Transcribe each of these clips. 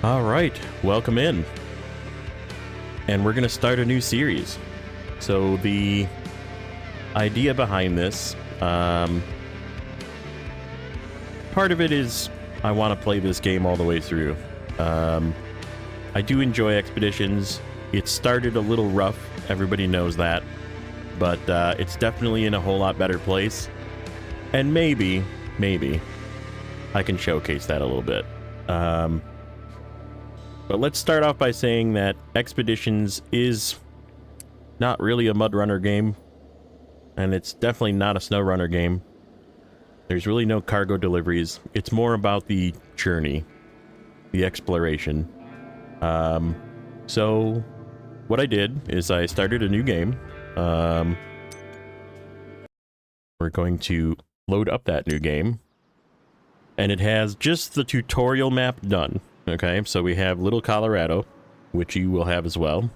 All right, welcome in. And we're going to start a new series. So the idea behind this, part of it is I want to play this game all the way through. I do enjoy expeditions. It started a little rough, everybody knows that, but it's definitely in a whole lot better place. And maybe I can showcase that a little bit. But let's start off by saying that Expeditions is not really a mud runner game, and it's definitely not a snow runner game. There's really no cargo deliveries. It's more about the journey, the exploration. So what I did is I started a new game. We're going to load up that new game, and it has just the tutorial map done. Okay, so we have Little Colorado, which you will have as well.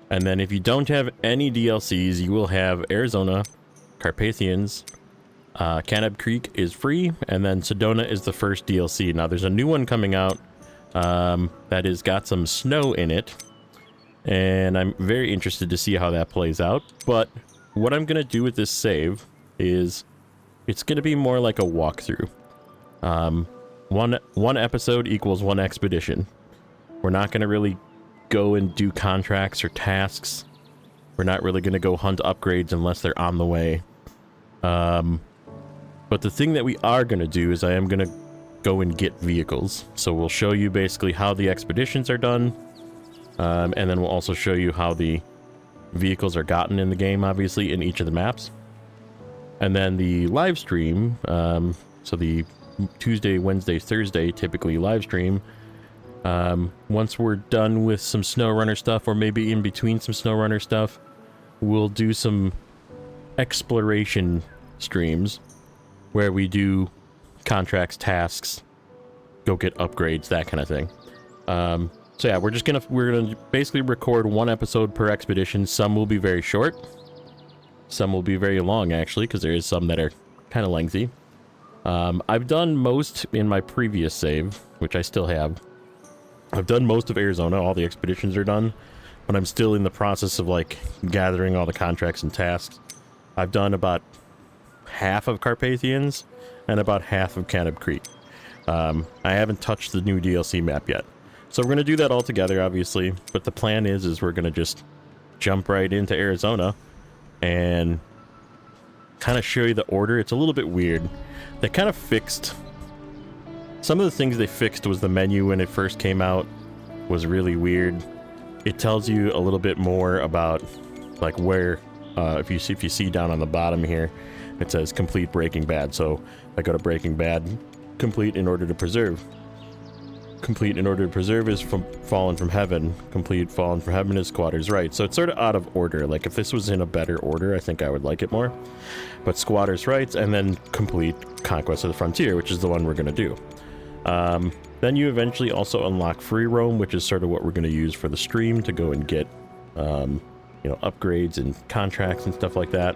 And then if you don't have any DLCs, you will have Arizona, Carpathians, Canab Creek is free, and then Sedona is the first DLC. Now there's a new one coming out that has got some snow in it, and I'm very interested to see how that plays out. But what I'm going to do with this save is it's going to be more like a walkthrough. One episode equals one expedition. We're not going to really go and do contracts or tasks. We're not really going to go hunt upgrades unless they're on the way. But the thing that we are going to do is I am going to go and get vehicles. So we'll show you basically how the expeditions are done. And then we'll also show you how the vehicles are gotten in the game, obviously, in each of the maps. And then the live stream, so the Tuesday, Wednesday, Thursday, typically live stream. Once we're done with some SnowRunner stuff, or maybe in between some SnowRunner stuff, we'll do some exploration streams where we do contracts, tasks, go get upgrades, that kind of thing. So yeah, we're gonna basically record one episode per expedition. Some will be very short, some will be very long actually, because there is some that are kind of lengthy. I've done most in my previous save, which I still have. I've done most of Arizona, all the expeditions are done, but I'm still in the process of like gathering all the contracts and tasks. I've done about half of Carpathians and about half of Canab Creek. I haven't touched the new DLC map yet. So we're going to do that all together, obviously, but the plan is we're going to just jump right into Arizona and kind of show you the order. It's a little bit weird. They kind of fixed some of the things. They fixed was the menu when it first came out was really weird. It tells you a little bit more about like where if you see down on the bottom here, it says complete Breaking Bad. So I go to Breaking Bad, complete in order to preserve. Complete in order to preserve is from Fallen from Heaven. Complete Fallen from Heaven is Squatters' Rights. So it's sort of out of order. Like if this was in a better order, I think I would like it more. But Squatters' Rights, and then complete Conquest of the Frontier, which is the one we're going to do. Then you eventually also unlock Free Roam, which is sort of what we're going to use for the stream to go and get, upgrades and contracts and stuff like that.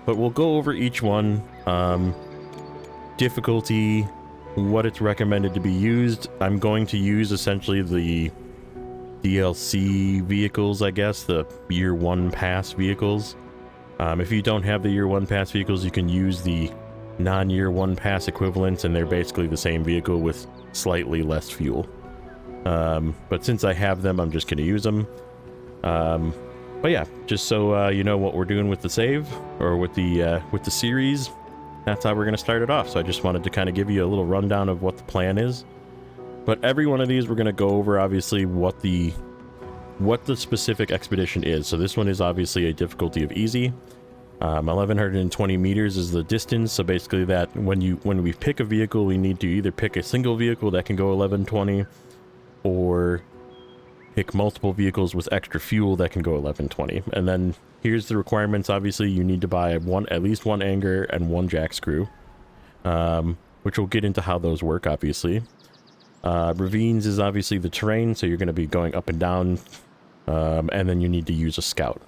But we'll go over each one. Difficulty, what it's recommended to be used. I'm going to use essentially the DLC vehicles, I guess, the Year 1 Pass vehicles. If you don't have the Year 1 Pass vehicles, you can use the non-Year 1 Pass equivalents, and they're basically the same vehicle with slightly less fuel. But since I have them, I'm just going to use them. But yeah, just so you know what we're doing with the save, or with the series, that's how we're going to start it off. So I just wanted to kind of give you a little rundown of what the plan is. But every one of these we're going to go over, obviously, what the specific expedition is. So this one is obviously a difficulty of easy. 1120 meters is the distance. So basically that when we pick a vehicle, we need to either pick a single vehicle that can go 1120, or pick multiple vehicles with extra fuel that can go 1120. And then here's the requirements. Obviously, you need to buy at least one Anger and one jack screw, which we'll get into how those work, obviously. Ravines is obviously the terrain, so you're going to be going up and down, and then you need to use a scout.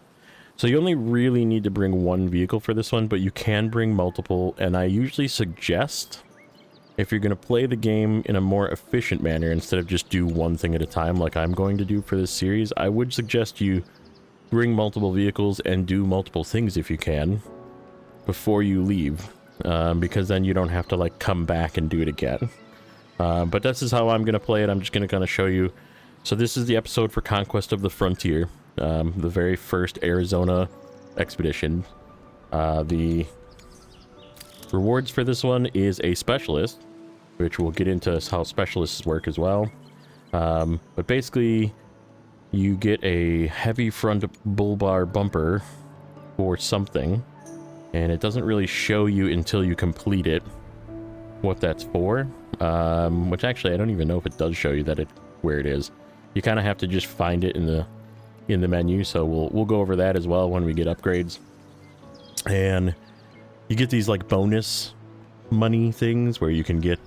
So you only really need to bring one vehicle for this one, but you can bring multiple, and I usually suggest if you're going to play the game in a more efficient manner instead of just do one thing at a time like I'm going to do for this series, I would suggest you bring multiple vehicles and do multiple things if you can before you leave, because then you don't have to like come back and do it again. But this is how I'm going to play it. I'm just going to kind of show you. So this is the episode for Conquest of the Frontier, the very first Arizona expedition. The rewards for this one is a specialist, which we'll get into how specialists work as well. But basically, you get a heavy front bull bar bumper for something, and it doesn't really show you until you complete it what that's for. Which actually, I don't even know if it does show you that where it is. You kind of have to just find it in the menu. So we'll go over that as well when we get upgrades. And you get these like bonus money things where you can get,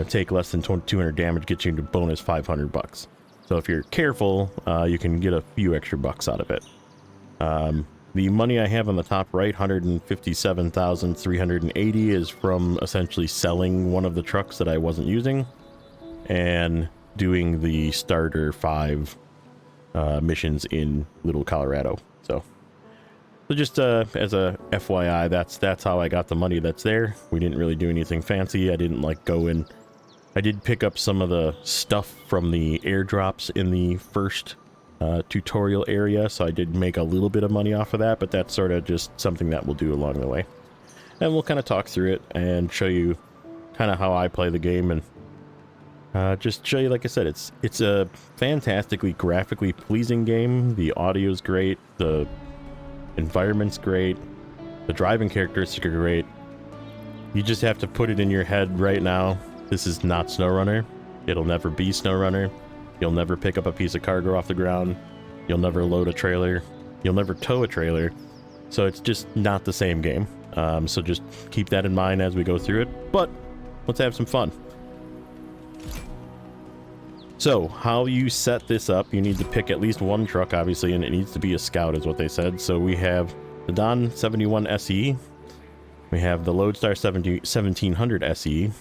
take less than 200 damage, gets you into bonus 500 bucks. So if you're careful, you can get a few extra bucks out of it. The money I have on the top right, 157,380, is from essentially selling one of the trucks that I wasn't using and doing the starter 5 missions in Little Colorado. So just as a FYI, that's how I got the money that's there. We didn't really do anything fancy. I didn't like go in. I did pick up some of the stuff from the airdrops in the first tutorial area, so I did make a little bit of money off of that, but that's sort of just something that we'll do along the way. And we'll kind of talk through it and show you kind of how I play the game, and just show you, like I said, it's a fantastically graphically pleasing game. The audio's great, the environment's great, the driving characteristics are great. You just have to put it in your head right now, this is not SnowRunner. It'll never be SnowRunner. You'll never pick up a piece of cargo off the ground. You'll never load a trailer. You'll never tow a trailer. So it's just not the same game. So just keep that in mind as we go through it. But let's have some fun. So how you set this up, you need to pick at least one truck, obviously, and it needs to be a Scout is what they said. So we have the Don 71 SE. We have the Lodestar 1700 SE.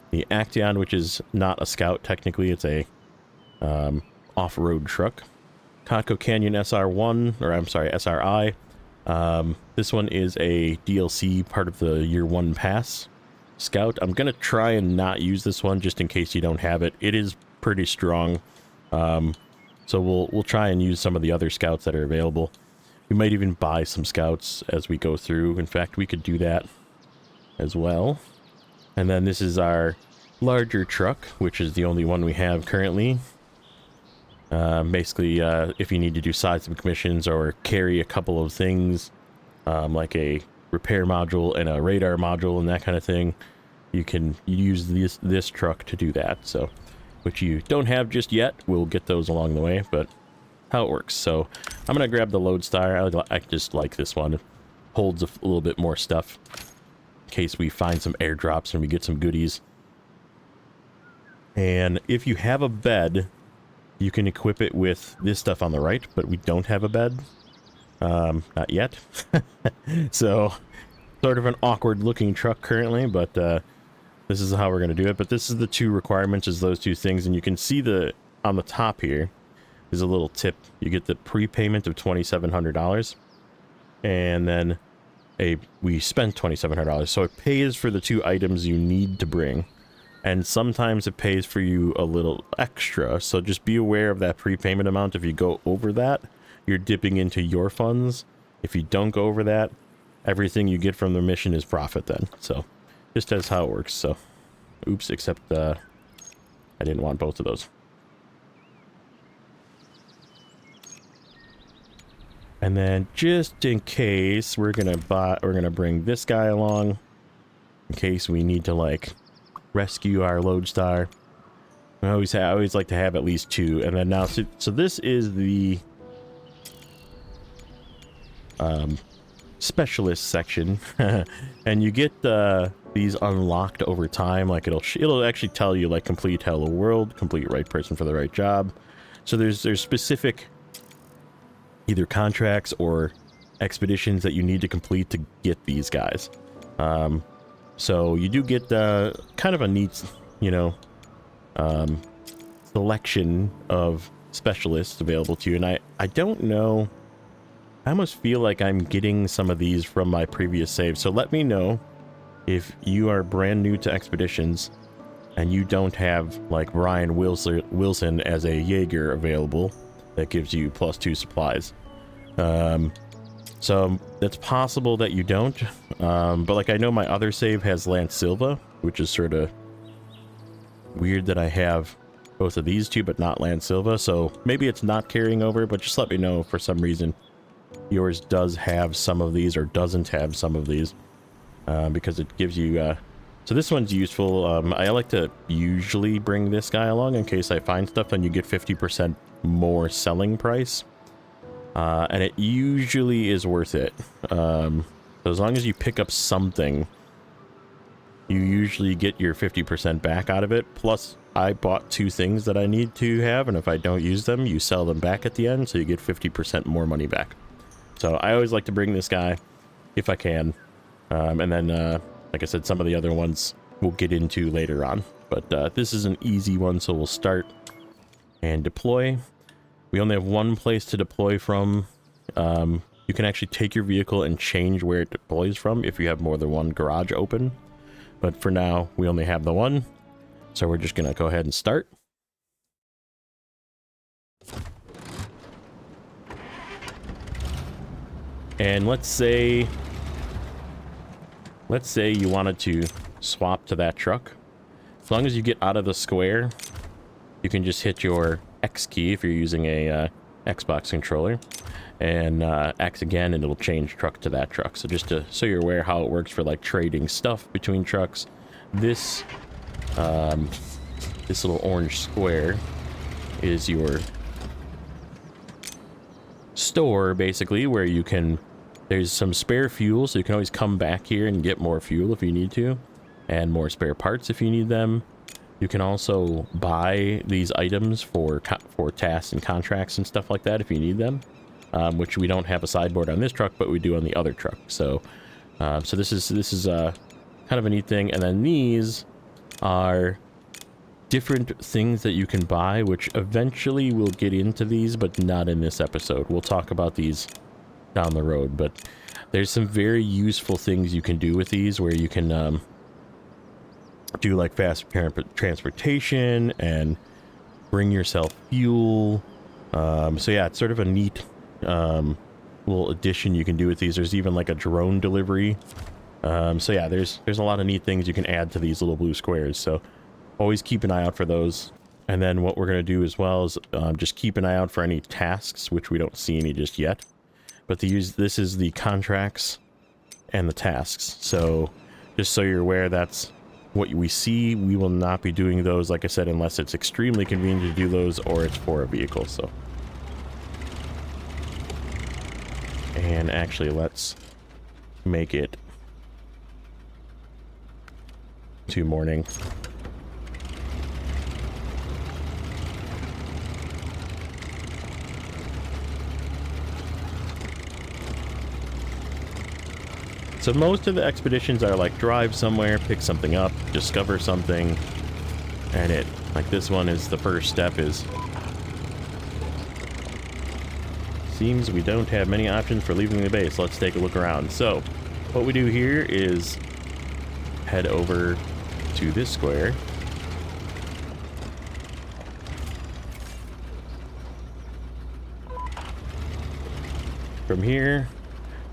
The Action, which is not a Scout technically, it's a off-road truck. Cotco Canyon SR1, or I'm sorry, SRI. This one is a DLC part of the Year 1 Pass Scout. I'm gonna try and not use this one just in case you don't have it. It is pretty strong, so we'll try and use some of the other Scouts that are available. We might even buy some Scouts as we go through. In fact, we could do that as well. And then this is our larger truck, which is the only one we have currently. Basically, if you need to do seismic missions or carry a couple of things, like a repair module and a radar module and that kind of thing, you can use this truck to do that. So, which you don't have just yet. We'll get those along the way, but how it works. So I'm gonna grab the Lodestar. I just like this one. It holds a little bit more stuff in case we find some airdrops and we get some goodies. And if you have a bed, you can equip it with this stuff on the right, but we don't have a bed. Not yet. So, sort of an awkward looking truck currently, but this is how we're going to do it. But this is the two requirements, is those two things. And you can see on the top here is a little tip. You get the prepayment of $2,700. And then we spent $2,700. So it pays for the two items you need to bring. And sometimes it pays for you a little extra, so just be aware of that prepayment amount. If you go over that, you're dipping into your funds. If you don't go over that, everything you get from the mission is profit then. So just as how it works. So oops, except I didn't want both of those. And then just in case, we're gonna bring this guy along in case we need to like rescue our Lodestar. I always like to have at least two. And then now, so this is the specialist section, and you get these unlocked over time. Like it'll actually tell you like complete Hello World, complete right person for the right job. So there's specific either contracts or expeditions that you need to complete to get these guys. So you do get kind of a neat, you know, selection of specialists available to you. And I don't know, I almost feel like I'm getting some of these from my previous save. So let me know if you are brand new to expeditions and you don't have like Brian Wilson as a Jaeger available that gives you +2 supplies. So it's possible that you don't, but like I know my other save has Lance Silva, which is sort of weird that I have both of these two but not Lance Silva. So maybe it's not carrying over, but just let me know if for some reason yours does have some of these or doesn't have some of these, because it gives you so this one's useful. I like to usually bring this guy along in case I find stuff, and you get 50% more selling price, and it usually is worth it. So as long as you pick up something, you usually get your 50% back out of it. Plus I bought 2 things that I need to have, and if I don't use them, you sell them back at the end, so you get 50% more money back. So I always like to bring this guy if I can, and then like I said, some of the other ones we'll get into later on, but this is an easy one, so we'll start and deploy. We only have one place to deploy from. You can actually take your vehicle and change where it deploys from if you have more than one garage open, but for now we only have the one, so we're just gonna go ahead and start. And let's say you wanted to swap to that truck. As long as you get out of the square, you can just hit your X key if you're using a Xbox controller, and X again, and it'll change truck to that truck. So just so you're aware how it works for like trading stuff between trucks. This this little orange square is your store, basically, where you can, there's some spare fuel, so you can always come back here and get more fuel if you need to, and more spare parts if you need them. You can also buy these items for tasks and contracts and stuff like that if you need them, which we don't have a sideboard on this truck, but we do on the other truck. So so this is kind of a neat thing. And then these are different things that you can buy, which eventually we'll get into these, but not in this episode. We'll talk about these down the road, but there's some very useful things you can do with these, where you can do like fast transportation and bring yourself fuel. So yeah, it's sort of a neat little addition you can do with these. There's even like a drone delivery. So yeah, there's a lot of neat things you can add to these little blue squares, so always keep an eye out for those. And then what we're going to do as well is just keep an eye out for any tasks, which we don't see any just yet, but this is the contracts and the tasks. So just so you're aware, that's what we see. We will not be doing those, like I said, unless it's extremely convenient to do those or it's for a vehicle. So, and actually let's make it to morning. So most of the expeditions are like drive somewhere, pick something up, discover something, and like this one is the first step is, seems we don't have many options for leaving the base. Let's take a look around. So what we do here is head over to this square. From here,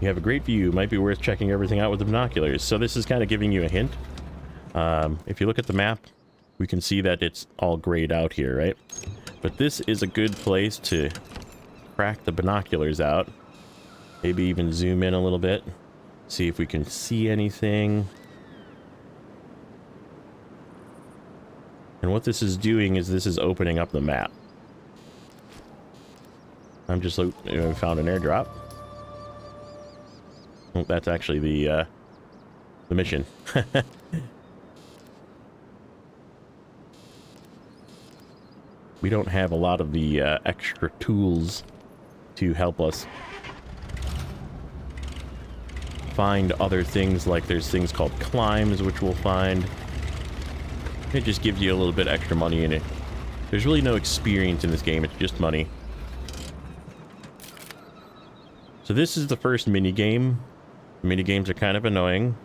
you have a great view. Might be worth checking everything out with the binoculars. So this is kind of giving you a hint. If you look at the map, we can see that it's all grayed out here, right? But this is a good place to crack the binoculars out. Maybe even zoom in a little bit. See if we can see anything. And what this is doing is this is opening up the map. I'm just found an airdrop. Oh, that's actually the mission. We don't have a lot of the extra tools to help us find other things, like there's things called climbs, which we'll find. It just gives you a little bit extra money in it. There's really no experience in this game, it's just money. So this is the first minigame. Minigames are kind of annoying.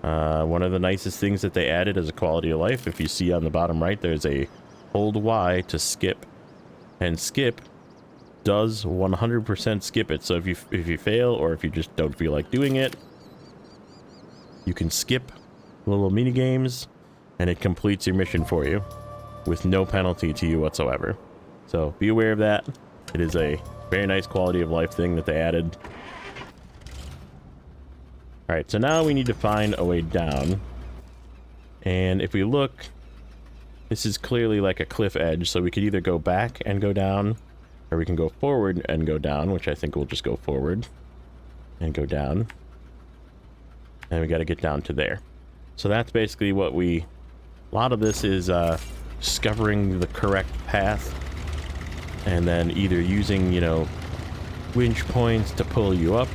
One of the nicest things that they added is a quality of life. If you see on the bottom right, there's a hold Y to skip. And skip does 100% skip it. So if you fail, or if you just don't feel like doing it, you can skip little mini games and it completes your mission for you with no penalty to you whatsoever. So be aware of that. It is a very nice quality of life thing that they added. Alright, so now we need to find a way down. And if we look, this is clearly like a cliff edge, so we could either go back and go down, or we can go forward and go down, which I think we'll just go forward and go down. And we got to get down to there. So that's basically what a lot of this is discovering the correct path, and then either using, you know, winch points to pull you up,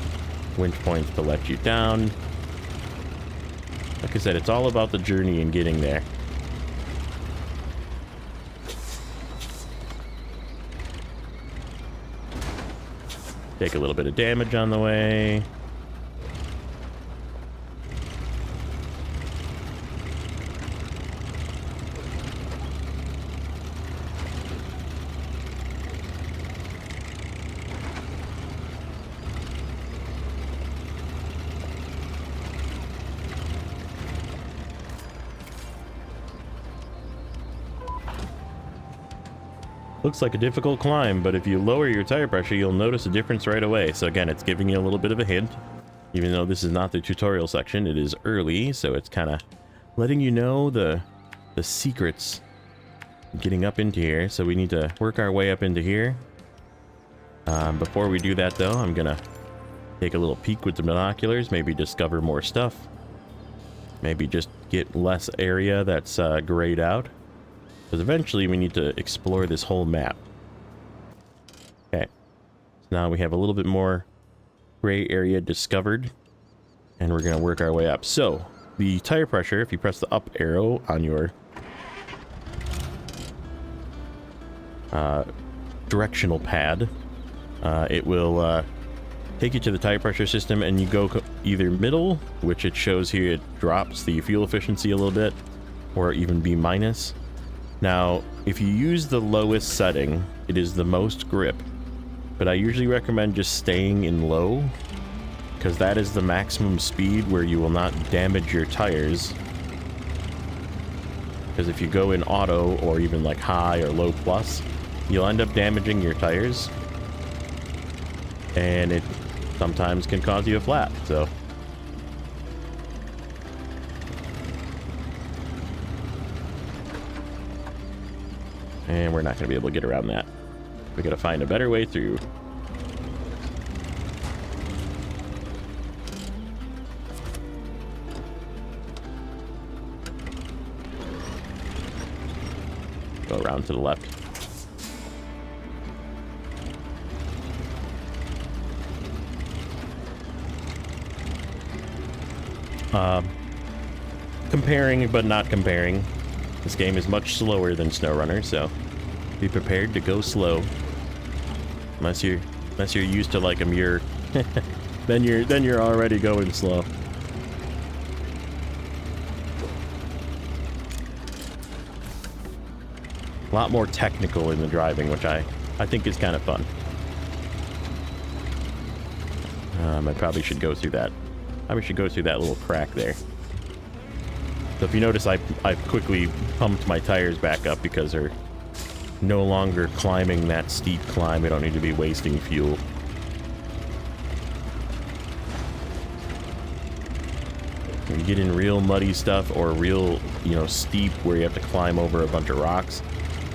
winch points to let you down. Like I said, it's all about the journey and getting there. Take a little bit of damage on the way. Looks like a difficult climb, but if you lower your tire pressure, you'll notice a difference right away. So again, it's giving you a little bit of a hint. Even though this is not the tutorial section, it is early, so it's kind of letting you know the secrets getting up into here. So we need to work our way up into here. Before we do that, though, I'm gonna take a little peek with the binoculars, maybe discover more stuff. Maybe just get less area that's grayed out. Because eventually we need to explore this whole map. Okay. So now we have a little bit more gray area discovered. And we're going to work our way up. So, the tire pressure, if you press the up arrow on your directional pad, it will take you to the tire pressure system, and you go either middle, which it shows here, it drops the fuel efficiency a little bit, or even B minus. Now, if you use the lowest setting, it is the most grip, but I usually recommend just staying in low, because that is the maximum speed where you will not damage your tires. Because if you go in auto, or even like high or low plus, you'll end up damaging your tires, and it sometimes can cause you a flat, so... And we're not going to be able to get around that. We got to find a better way through. Go around to the left. Comparing but not comparing. This game is much slower than SnowRunner, so be prepared to go slow. Unless you're used to like a mirror, then you're already going slow. A lot more technical in the driving, which I think is kind of fun. I probably should go through that. I should go through that little crack there. So if you notice, I quickly pumped my tires back up because they're no longer climbing that steep climb. We don't need to be wasting fuel. When you get in real muddy stuff or real, you know, steep where you have to climb over a bunch of rocks,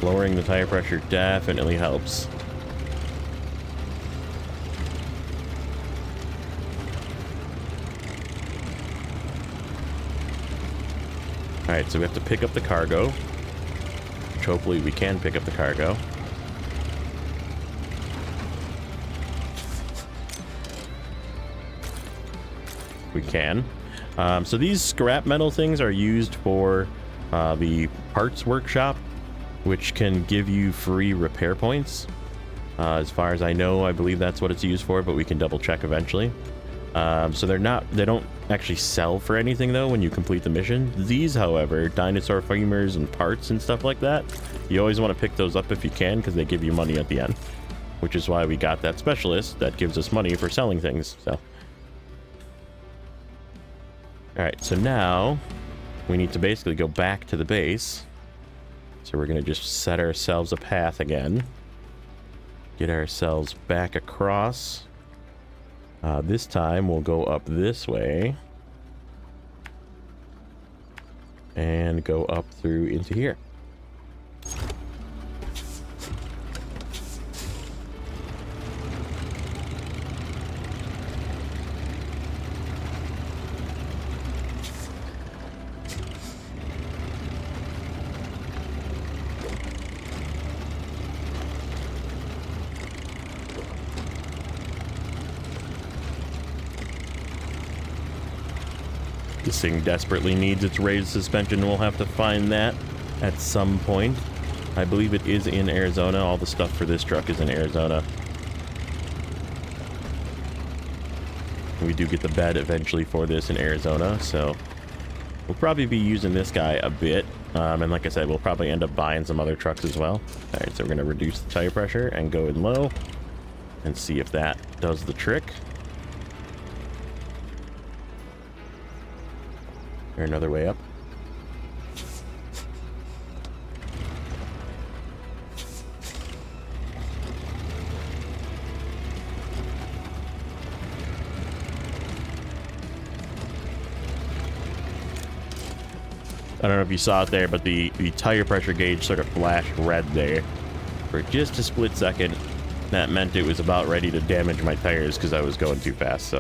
lowering the tire pressure definitely helps. Alright, so we have to pick up the cargo. Which hopefully we can pick up the cargo. if we can. So these scrap metal things are used for the parts workshop, which can give you free repair points. As far as I know, I believe that's what it's used for, but we can double check eventually. So they don't actually sell for anything though when you complete the mission. These, however, dinosaur femurs and parts and stuff like that, you always want to pick those up if you can, because they give you money at the end, which is why we got that specialist that gives us money for selling things. So, all right, so now we need to basically go back to the base. So we're going to just set ourselves a path again, get ourselves back across. This time we'll go up this way and go up through into here. This thing desperately needs its raised suspension. We'll have to find that at some point. I believe it is in Arizona. All the stuff for this truck is in Arizona. We do get the bed eventually for this in Arizona, so we'll probably be using this guy a bit. And like I said, we'll probably end up buying some other trucks as well. All right, so we're going to reduce the tire pressure and go in low and see if that does the trick. Or another way up. I don't know if you saw it there, but the tire pressure gauge sort of flashed red there for just a split second. That meant it was about ready to damage my tires because I was going too fast,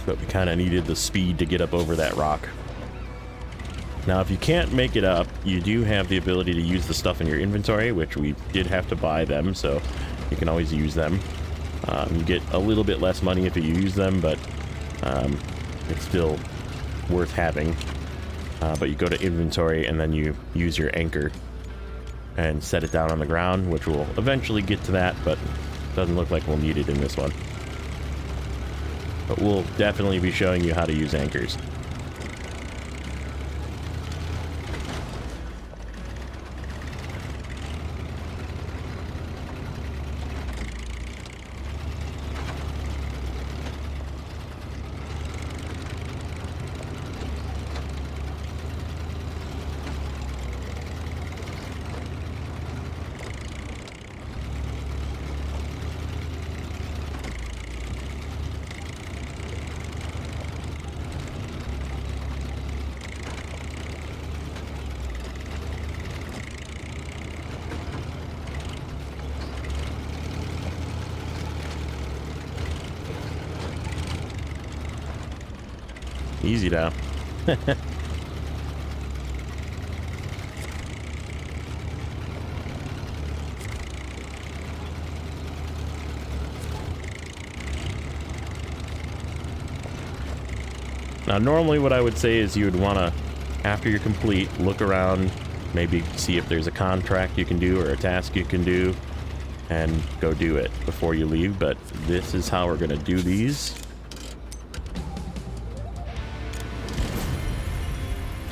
but we kind of needed the speed to get up over that rock. Now, if you can't make it up, you do have the ability to use the stuff in your inventory, which we did have to buy them, so you can always use them. You get a little bit less money if you use them, but it's still worth having. But you go to inventory and then you use your anchor and set it down on the ground, which we'll eventually get to that, but doesn't look like we'll need it in this one. But we'll definitely be showing you how to use anchors. Easy now. Now, normally what I would say is you would want to, after you're complete, look around, maybe see if there's a contract you can do or a task you can do, and go do it before you leave. But this is how we're going to do these.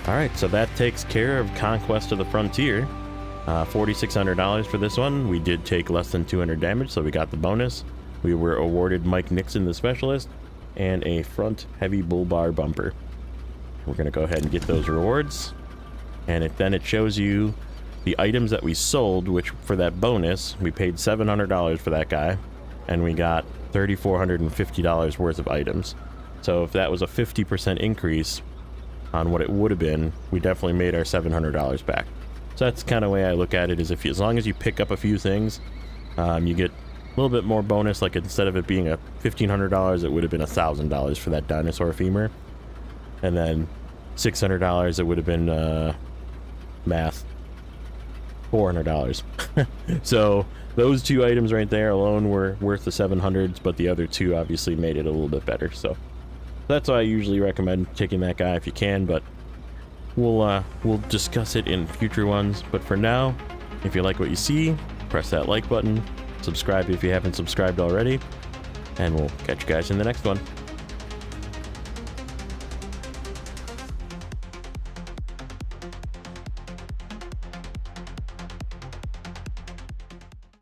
Alright, so that takes care of Conquest of the Frontier. $4,600 for this one. We did take less than 200 damage, so we got the bonus. We were awarded Mike Nixon, the specialist, and a front heavy bull bar bumper. We're going to go ahead and get those rewards. And then it shows you the items that we sold, which for that bonus, we paid $700 for that guy, and we got $3,450 worth of items. So if that was a 50% increase on what it would have been, we definitely made our $700 back. So that's kind of the way I look at it, is as long as you pick up a few things, you get a little bit more bonus. Like instead of it being a $1,500, it would have been $1,000 for that dinosaur femur, and then $600 it would have been math $400. So those two items right there alone were worth the 700s, but the other two obviously made it a little bit better. So that's why I usually recommend taking that guy if you can, but we'll discuss it in future ones. But for now, if you like what you see, press that like button, subscribe if you haven't subscribed already, and we'll catch you guys in the next one.